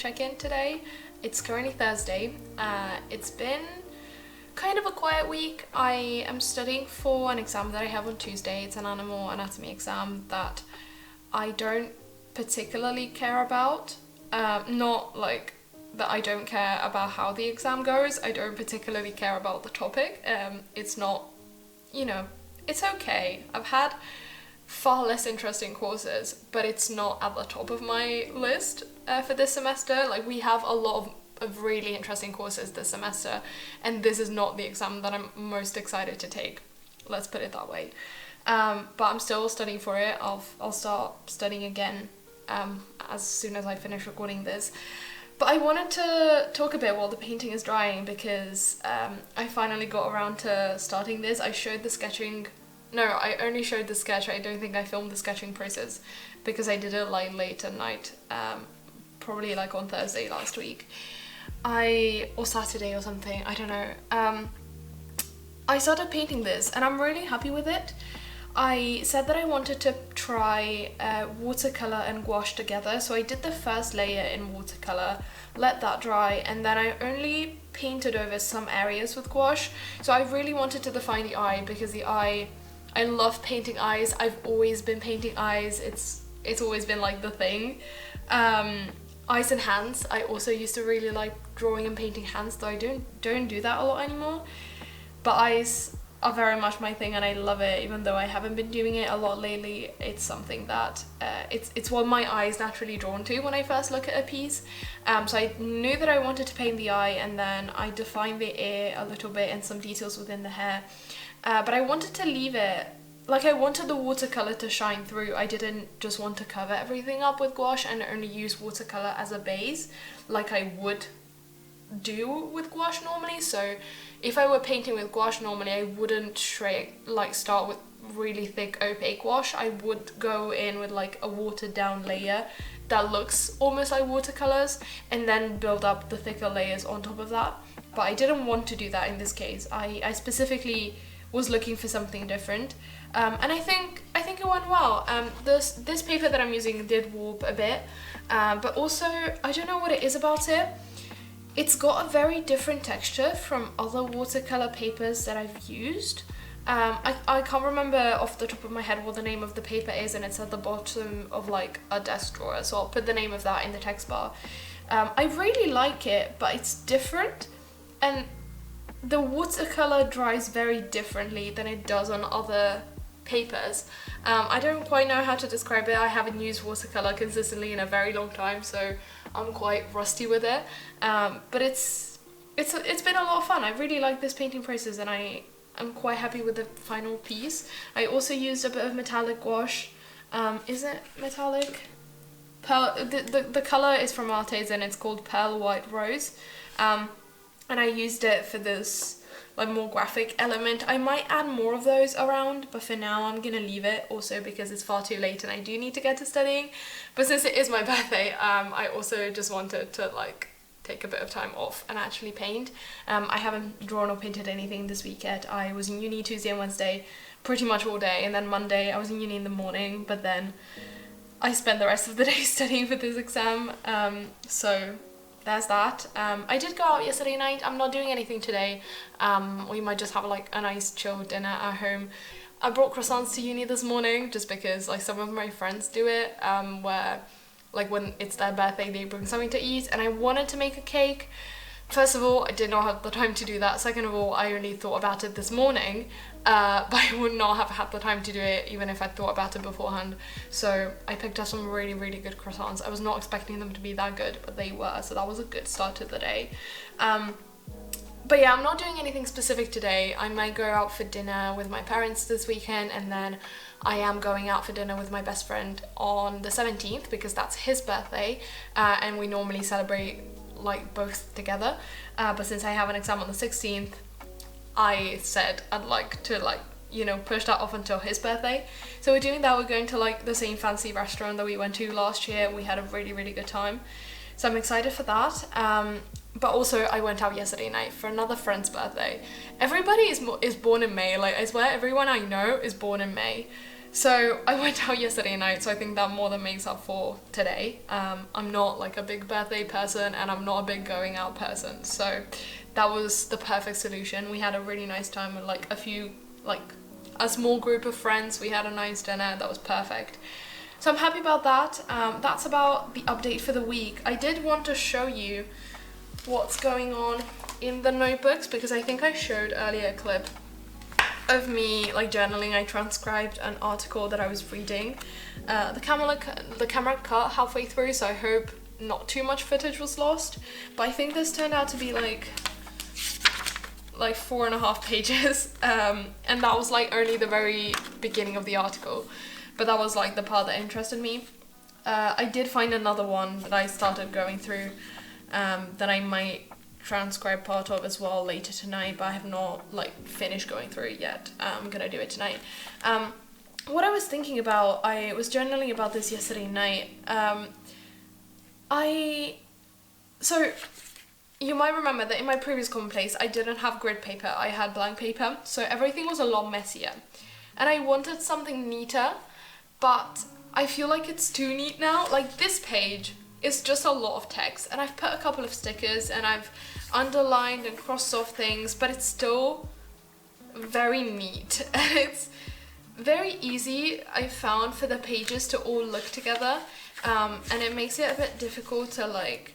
check-in today. It's currently Thursday. It's been kind of a quiet week. I am studying for an exam that I have on Tuesday. It's an animal anatomy exam that I don't particularly care about. Not like that I don't care about how the exam goes. I don't particularly care about the topic. It's not, you know, it's okay. I've had far less interesting courses, but it's not at the top of my list for this semester. Like, we have a lot of really interesting courses this semester, and this is not the exam that I'm most excited to take. Let's put it that way. But I'm still studying for it. I'll start studying again as soon as I finish recording this. But I wanted to talk a bit while the painting is drying, because I finally got around to starting this. I showed the sketching. No, I only showed the sketch. I don't think I filmed the sketching process because I did it like late at night, probably like on Thursday last week. Or Saturday or something, I don't know. I started painting this and I'm really happy with it. I said that I wanted to try watercolor and gouache together, so I did the first layer in watercolor, let that dry, and then I only painted over some areas with gouache. So I really wanted to define the eye, because the eye, I love painting eyes. I've always been painting eyes. It's always been like the thing. Eyes and hands. I also used to really like drawing and painting hands, though I don't do that a lot anymore. But eyes are very much my thing, and I love it, even though I haven't been doing it a lot lately. It's something that it's what my eye is naturally drawn to when I first look at a piece. So I knew that I wanted to paint the eye, and then I defined the ear a little bit and some details within the hair. But I wanted to leave it, like, I wanted the watercolor to shine through. I didn't just want to cover everything up with gouache and only use watercolor as a base like I would do with gouache normally. So if I were painting with gouache normally, I wouldn't start with really thick opaque gouache. I would go in with like a watered down layer that looks almost like watercolors, and then build up the thicker layers on top of that. But I didn't want to do that in this case. I specifically was looking for something different, and I think it went well. This paper that I'm using did warp a bit, but also I don't know what it is about it. It's got a very different texture from other watercolor papers that I've used. I can't remember off the top of my head what the name of the paper is, and it's at the bottom of like a desk drawer, so I'll put the name of that in the text bar. I really like it, but it's different, and the watercolor dries very differently than it does on other papers. I don't quite know how to describe it. I haven't used watercolor consistently in a very long time, so I'm quite rusty with it. But it's been a lot of fun. I really like this painting process, and I'm quite happy with the final piece. I also used a bit of metallic gouache. Is it metallic? Pearl. The color is from Artes, and it's called Pearl White Rose. And I used it for this like more graphic element. I might add more of those around, but for now I'm gonna leave it, also because it's far too late and I do need to get to studying. But since it is my birthday, I also just wanted to like take a bit of time off and actually paint. I haven't drawn or painted anything this week yet. I was in uni Tuesday and Wednesday pretty much all day, and then Monday I was in uni in the morning, but then I spent the rest of the day studying for this exam. So there's that. I did go out yesterday night. I'm not doing anything today. We might just have like a nice chill dinner at home. I brought croissants to uni this morning just because like some of my friends do it, where like when it's their birthday they bring something to eat, and I wanted to make a cake. First of all, I did not have the time to do that. Second of all, I only thought about it this morning, but I would not have had the time to do it even if I thought about it beforehand. So I picked up some really, really good croissants. I was not expecting them to be that good, but they were, so that was a good start to the day. But yeah, I'm not doing anything specific today. I might go out for dinner with my parents this weekend, and then I am going out for dinner with my best friend on the 17th because that's his birthday, and we normally celebrate like both together, but since I have an exam on the 16th, I said I'd like to like, you know, push that off until his birthday. So we're doing that. We're going to like the same fancy restaurant that we went to last year. We had a really, really good time, so I'm excited for that. But also I went out yesterday night for another friend's birthday. Everybody is born in May. Like, I swear everyone I know is born in May. So I went out yesterday night, so I think that more than makes up for today. I'm not like a big birthday person, and I'm not a big going out person, so that was the perfect solution. We had a really nice time with like a small group of friends. We had a nice dinner. That was perfect. So I'm happy about that. That's about the update for the week. I did want to show you what's going on in the notebooks, because I think I showed earlier a clip of me like journaling. I transcribed an article that I was reading. The camera cut halfway through, so I hope not too much footage was lost, but I think this turned out to be like 4.5 pages, and that was like only the very beginning of the article, but that was like the part that interested me. I did find another one that I started going through that I might transcribe part of as well later tonight, but I have not like finished going through it yet. I'm gonna do it tonight. What I was thinking about, I was journaling about this yesterday night. So you might remember that in my previous commonplace I didn't have grid paper, I had blank paper, so everything was a lot messier, and I wanted something neater, but I feel like it's too neat now. Like this page is just a lot of text, and I've put a couple of stickers and I've underlined and crossed off things, but it's still very neat. It's very easy, I found, for the pages to all look together, and it makes it a bit difficult to like,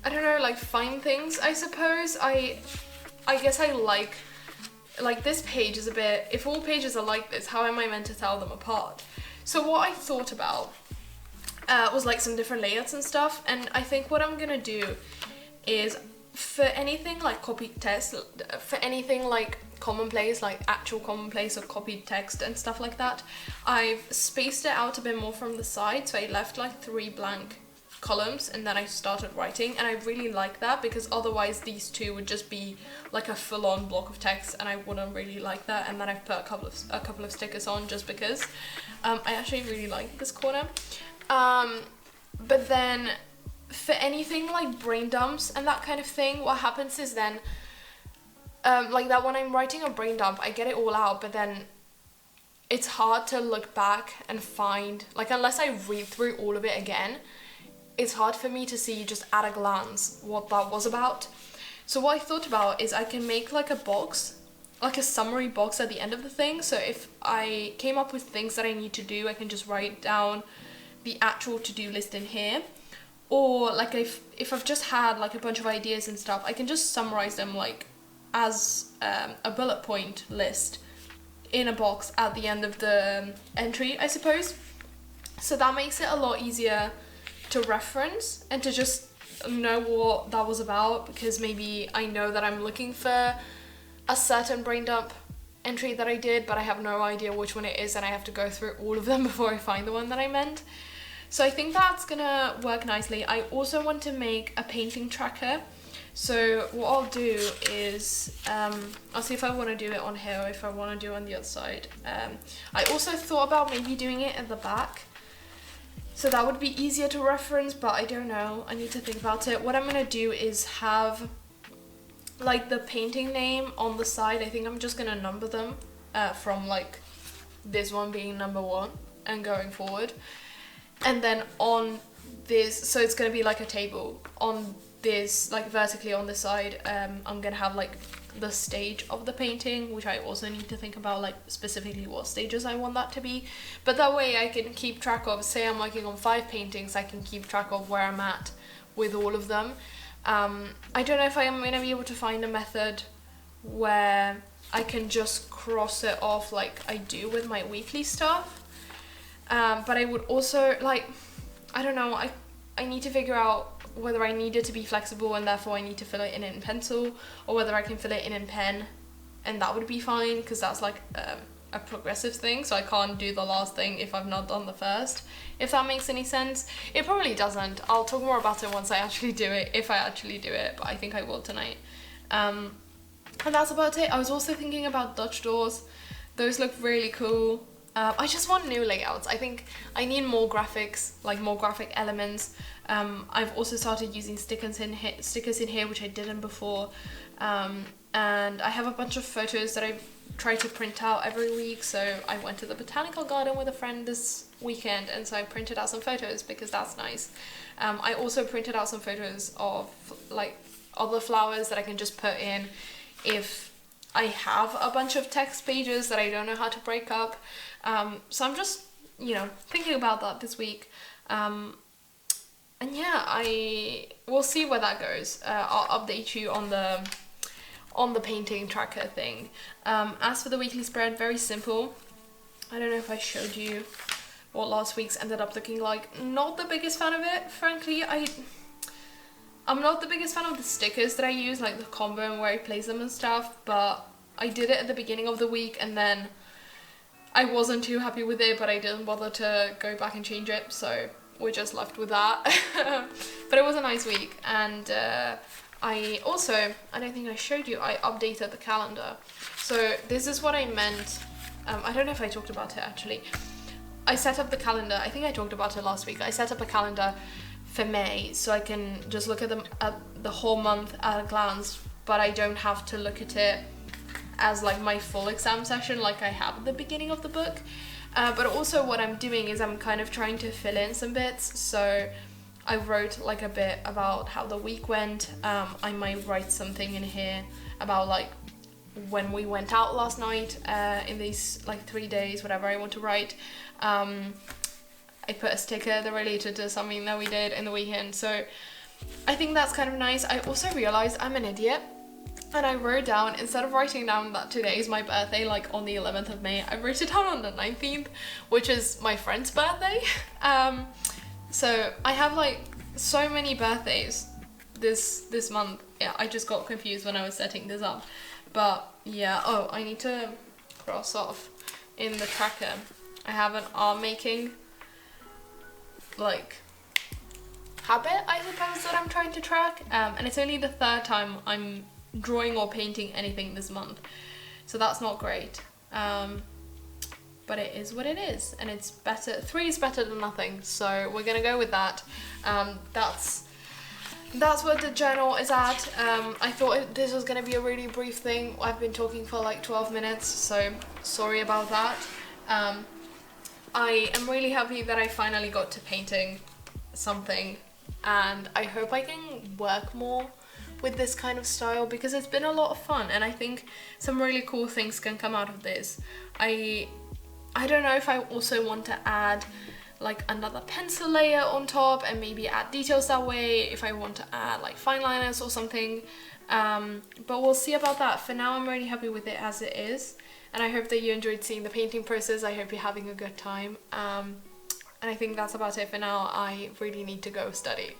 I don't know, like find things, I suppose. I guess I like this page is a bit, if all pages are like this, how am I meant to tell them apart? So what I thought about was like some different layouts and stuff, and I think what I'm gonna do is, for anything like copied text, for anything like commonplace, like actual commonplace or copied text and stuff like that, I've spaced it out a bit more from the side, so I left like 3 blank columns and then I started writing, and I really like that, because otherwise these two would just be like a full-on block of text, and I wouldn't really like that. And then I've put a couple of stickers on just because I actually really like this corner. But then for anything like brain dumps and that kind of thing, what happens is then like that when I'm writing a brain dump, I get it all out, but then it's hard to look back and find, like, unless I read through all of it again, it's hard for me to see just at a glance what that was about. So what I thought about is I can make like a box, like a summary box at the end of the thing. So if I came up with things that I need to do, I can just write down the actual to-do list in here. Or like if I've just had like a bunch of ideas and stuff, I can just summarize them like as a bullet point list in a box at the end of the entry, I suppose. So that makes it a lot easier to reference and to just know what that was about, because maybe I know that I'm looking for a certain brain dump entry that I did, but I have no idea which one it is, and I have to go through all of them before I find the one that I meant. So I think that's gonna work nicely. I also want to make a painting tracker. So what I'll do is, I'll see if I want to do it on here or if I want to do it on the other side. I also thought about maybe doing it at the back, so that would be easier to reference, but I don't know. I need to think about it. What I'm gonna do is have like the painting name on the side. I think I'm just gonna number them from like this one being number 1 and going forward. And then on this, so it's gonna be like a table on this, like vertically on this side, I'm gonna have like the stage of the painting, which I also need to think about, like specifically what stages I want that to be. But that way I can keep track of, say I'm working on 5 paintings, I can keep track of where I'm at with all of them. I don't know if I am gonna be able to find a method where I can just cross it off like I do with my weekly stuff. But I would also, like, I don't know, I need to figure out whether I need it to be flexible and therefore I need to fill it in pencil, or whether I can fill it in pen and that would be fine, because that's like a progressive thing, so I can't do the last thing if I've not done the first, if that makes any sense. It probably doesn't. I'll talk more about it once I actually do it, if I actually do it, but I think I will tonight. And that's about it. I was also thinking about Dutch doors. Those look really cool. I just want new layouts. I think I need more graphics, like more graphic elements. I've also started using stickers in here, which I didn't before. And I have a bunch of photos that I've try to print out every week. So I went to the botanical garden with a friend this weekend, and so I printed out some photos because that's nice. I also printed out some photos of like other flowers that I can just put in if I have a bunch of text pages that I don't know how to break up. So I'm just, you know, thinking about that this week. And yeah, we'll see where that goes. I'll update you on the painting tracker thing. As for the weekly spread, very simple. I don't know if I showed you what last week's ended up looking like. Not the biggest fan of it, frankly. I'm not the biggest fan of the stickers that I use, like the combo and where I place them and stuff, but I did it at the beginning of the week and then I wasn't too happy with it, but I didn't bother to go back and change it, so we're just left with that. But it was a nice week, and I also, I don't think I showed you, I updated the calendar. So this is what I meant. I don't know if I talked about it actually. I set up the calendar, I think I talked about it last week. I set up a calendar for May so I can just look at the whole month at a glance, but I don't have to look at it as like my full exam session like I have at the beginning of the book. But also what I'm doing is I'm kind of trying to fill in some bits. So I wrote like a bit about how the week went. I might write something in here about like when we went out last night in these like 3 days, whatever I want to write. I put a sticker that related to something that we did in the weekend. So I think that's kind of nice. I also realized I'm an idiot. And I wrote down, instead of writing down that today is my birthday, like on the 11th of May, I wrote it down on the 19th, which is my friend's birthday. So I have like so many birthdays this month. Yeah, I just got confused when I was setting this up. But yeah, oh, I need to cross off in the tracker. I have an art making like habit, I suppose, that I'm trying to track. And it's only the 3rd time I'm drawing or painting anything this month, so that's not great, but it is what it is, and it's better. 3 is better than nothing, so we're gonna go with that. That's what the journal is at. I thought this was gonna be a really brief thing. I've been talking for like 12 minutes, so sorry about that. I am really happy that I finally got to painting something, and I hope I can work more with this kind of style because it's been a lot of fun, and I think some really cool things can come out of this. I don't know if I also want to add like another pencil layer on top and maybe add details that way, if I want to add like fine liners or something, but we'll see about that. For now I'm really happy with it as it is, and I hope that you enjoyed seeing the painting process. I hope you're having a good time, and I think that's about it for now. I really need to go study.